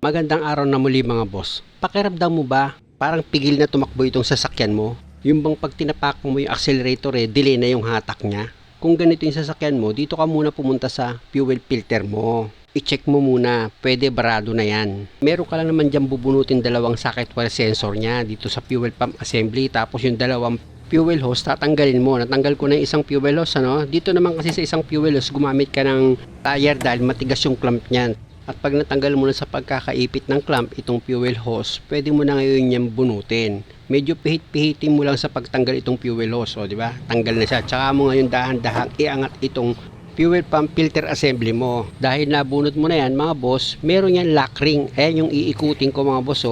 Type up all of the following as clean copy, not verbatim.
Magandang araw na muli mga boss. Pakiramdam mo ba parang pigil na tumakbo itong sasakyan mo? Yung bang pag tinapak mo yung accelerator delay na yung hatak niya? Kung ganito yung sasakyan mo, dito ka muna pumunta sa fuel filter mo. I-check mo muna, pwede barado na yan. Meron ka lang naman dyan bubunutin dalawang socket wire sensor niya dito sa fuel pump assembly, tapos yung dalawang fuel hose tatanggalin mo. Natanggal ko na yung isang fuel hose, Dito naman kasi sa isang fuel hose gumamit ka ng tire dahil matigas yung clamp niyan. At pag natanggal mo na sa pagkakaipit ng clamp itong fuel hose, pwede mo na ngayon yan bunutin. Medyo pihit-pihitin mo lang sa pagtanggal itong fuel hose, di ba? Tanggal na siya. Tsaka mo ngayon dahan-dahan iangat itong fuel pump filter assembly mo. Dahil nabunot mo na yan, mga boss, meron yan lock ring. Ayan yung iikutin ko, mga boss,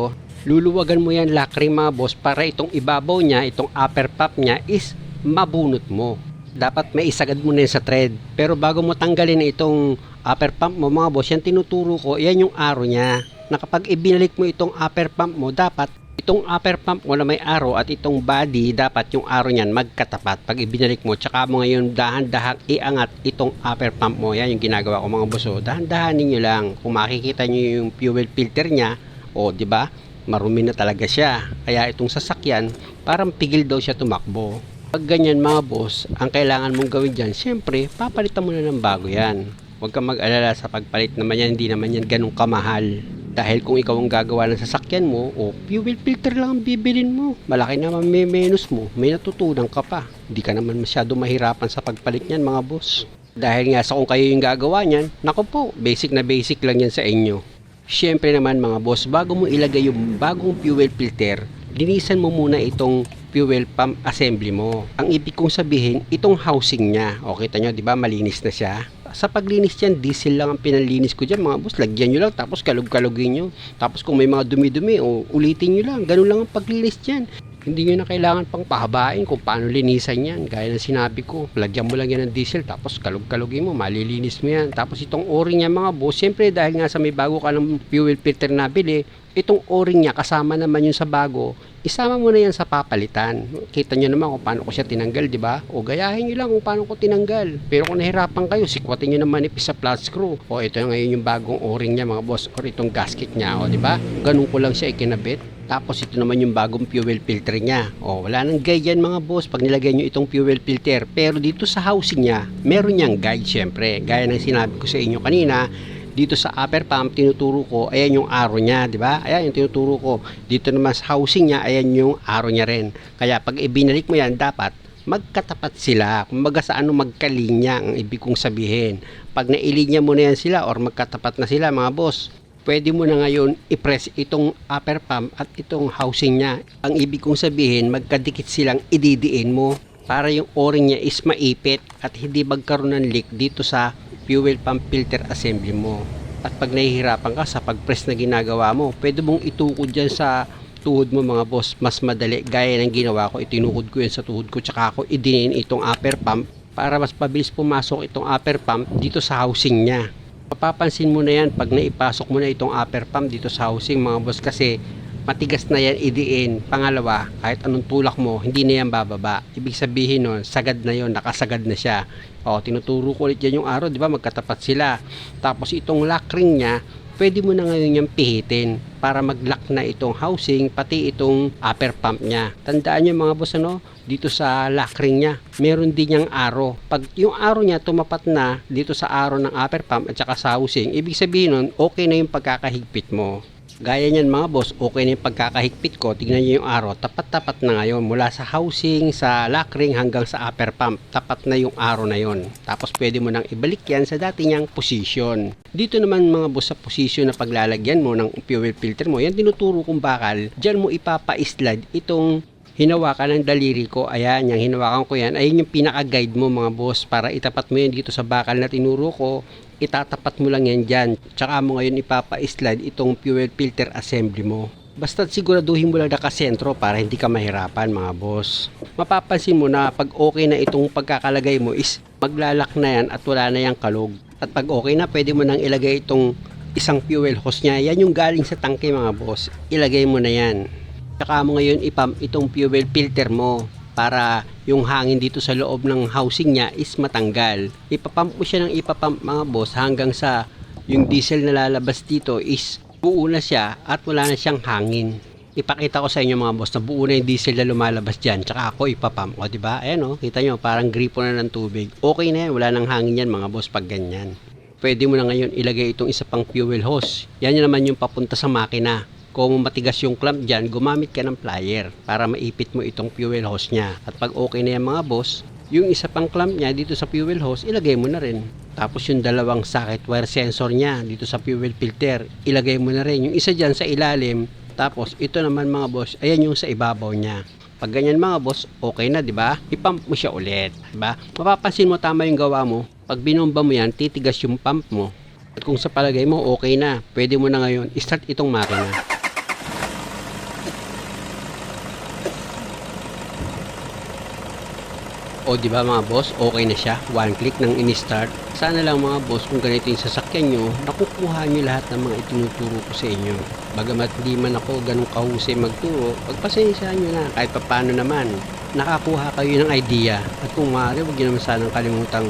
Luluwagan mo yan lock ring, mga boss, para itong ibabaw niya, itong upper pump niya is mabunot mo. Dapat may isagad mo na yan sa thread. Pero bago mo tanggalin itong upper pump mo, mga boss, yan tinuturo ko, yan yung arrow niya. Na kapag ibinalik mo itong upper pump mo, dapat itong upper pump mo na may arrow at itong body, dapat yung arrow niyan magkatapat. Pag ibinalik mo, tsaka mo ngayon dahan-dahan iangat itong upper pump mo. Yan yung ginagawa ko, mga boss. Dahan-dahanin nyo lang. Kung makikita nyo yung fuel filter niya, di ba? Marumi na talaga siya. Kaya itong sasakyan, parang pigil daw siya tumakbo. Pag ganyan, mga boss, ang kailangan mong gawin dyan, siyempre, papalitan mo na ng bago yan. Huwag kang mag-alala sa pagpalit naman yan, hindi naman yan ganun kamahal. Dahil kung ikaw ang gagawa ng sasakyan mo, fuel filter lang ang bibilin mo. Malaki naman may menus mo, may natutunan ka pa. Hindi ka naman masyado mahirapan sa pagpalit niyan, mga boss. Dahil nga sa kung kayo yung gagawa niyan, naku po, basic na basic lang yan sa inyo. Siyempre naman, mga boss, bago mo ilagay yung bagong fuel filter, linisan mo muna itong fuel pump assembly mo. Ang ibig kong sabihin, itong housing niya. Kita nyo, di ba, malinis na siya. Sa paglinis yan, diesel lang ang pinalinis ko dyan, mga boss. Lagyan nyo lang, tapos kalug-kalugin nyo. Tapos kung may mga dumi-dumi, ulitin nyo lang. Ganun lang ang paglinis dyan. Hindi nyo na kailangan pang pahabain kung paano linisan yan. Gaya ng sinabi ko, lagyan mo lang yan ng diesel, tapos kalug-kalugin mo, malilinis mo yan. Tapos itong o-ring niya, mga boss, siyempre dahil nga sa may bago ka ng fuel filter na bili, itong o-ring niya, kasama naman yun sa bago, isama mo na yan sa papalitan. Kita nyo naman kung paano ko siya tinanggal, di ba? Gayahin nyo lang kung paano ko tinanggal. Pero kung nahirapan kayo, sikwatin nyo na manipis sa flat screw. Ito ngayon yung bagong o-ring niya, mga boss, or itong gasket niya, di ba? Ganun ko lang siya ikinabit. Tapos ito naman yung bagong fuel filter niya. Wala nang guide yan, mga boss, pag nilagay nyo itong fuel filter. Pero dito sa housing niya, meron niyang guide syempre. Gaya ng sinabi ko sa inyo kanina, dito sa upper pump, tinuturo ko, ayan yung arrow niya, di ba? Ayan yung tinuturo ko. Dito naman sa housing niya, ayan yung arrow niya rin. Kaya pag ibinalik mo yan, dapat magkatapat sila. Kumbaga sa magkalinya ang ibig kong sabihin. Pag nailinya mo na yan sila or magkatapat na sila, mga boss, pwede mo na ngayon i-press itong upper pump at itong housing niya. Ang ibig kong sabihin, magkadikit silang ididiin mo para yung o-ring niya is maipit at hindi magkaroon ng leak dito sa fuel pump filter assembly mo. At pag nahihirapan ka sa pag-press na ginagawa mo, pwede mong itukod dyan sa tuhod mo, mga boss. Mas madali, gaya ng ginawa ko, itinukod ko yan sa tuhod ko, tsaka ako idinin itong upper pump para mas pabilis pumasok itong upper pump dito sa housing niya. Mapapansin mo na yan pag naipasok mo na itong upper pump dito sa housing, mga boss, kasi matigas na yan idiin. Pangalawa, kahit anong tulak mo, hindi na yan bababa. Ibig sabihin nun, sagad na yon, nakasagad na siya. Tinuturo ko ulit yan yung arrow, di ba? Magkatapat sila. Tapos itong lock ring niya, pwede mo na ngayon yung pihitin para mag-lock na itong housing, pati itong upper pump niya. Tandaan nyo, mga boss, dito sa lock ring niya, meron din yung arrow. Pag yung arrow niya tumapat na dito sa arrow ng upper pump at saka sa housing, ibig sabihin nun, okay na yung pagkakahigpit mo. Gaya niyan, mga boss, okay na yung pagkakahigpit ko. Tignan niyo yung arrow, tapat-tapat na ngayon. Mula sa housing, sa lock ring hanggang sa upper pump, tapat na yung arrow na yon. Tapos pwede mo nang ibalik yan sa dati niyang position. Dito naman, mga boss, sa position na paglalagyan mo ng fuel filter mo, yan tinuturo kong bakal. Diyan mo ipapa-slide itong hinawakan ng daliri ko. Ayan, yung hinawakan ko yan. Ayun yung pinaka-guide mo, mga boss, para itapat mo yan dito sa bakal na tinuro ko. Itatapat mo lang yan dyan. Tsaka mo ngayon ipapa-slide itong fuel filter assembly mo. Basta siguraduhin mo lang nakasentro para hindi ka mahirapan, mga boss. Mapapansin mo na pag okay na itong pagkakalagay mo is maglalak na yan at wala na yung kalog. At pag okay na, pwede mo nang ilagay itong isang fuel hose niya. Yan yung galing sa tangke, mga boss. Ilagay mo na yan. Tsaka mo ngayon ipump itong fuel filter mo para yung hangin dito sa loob ng housing niya is matanggal. Ipapump mo siya ng ipapump, mga boss, hanggang sa yung diesel na lalabas dito is buo na siya at wala na siyang hangin. Ipakita ko sa inyo mga boss na buo na yung diesel na lumalabas dyan, tsaka ako ipapump. O diba? Ayan o, kita nyo, parang gripo na ng tubig. Okay na yan, wala nang hangin yan mga boss pag ganyan. Pwede mo na ngayon ilagay itong isa pang fuel hose. Yan naman yung papunta sa makina. Kung matigas yung clamp dyan, gumamit ka ng plier para maipit mo itong fuel hose nya. At pag okay na yan mga boss, yung isa pang clamp nya dito sa fuel hose, ilagay mo na rin. Tapos yung dalawang socket wire sensor nya dito sa fuel filter, ilagay mo na rin. Yung isa dyan sa ilalim, tapos ito naman mga boss, ayan yung sa ibabaw nya. Pag ganyan mga boss, okay na, di ba? I-pump mo siya ulit, di ba? Mapapansin mo tama yung gawa mo. Pag binomba mo yan, titigas yung pump mo. At kung sa palagay mo okay na, pwede mo na ngayon i-start itong makina. O di ba mga boss, okay na siya. One click nang ini-start. Sana lang mga boss kung ganito yung sasakyan nyo, nakukuha nyo lahat ng mga itinuturo ko sa inyo. Bagamat di man ako ganun kahusay magturo, pagpasensyahan nyo na kahit papano naman. Nakakuha kayo ng idea. At kung maaari, huwag nyo naman sanang kalimutang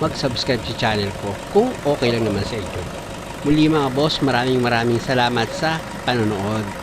mag-subscribe sa channel ko kung okay lang naman sa inyo. Muli mga boss, maraming salamat sa panonood.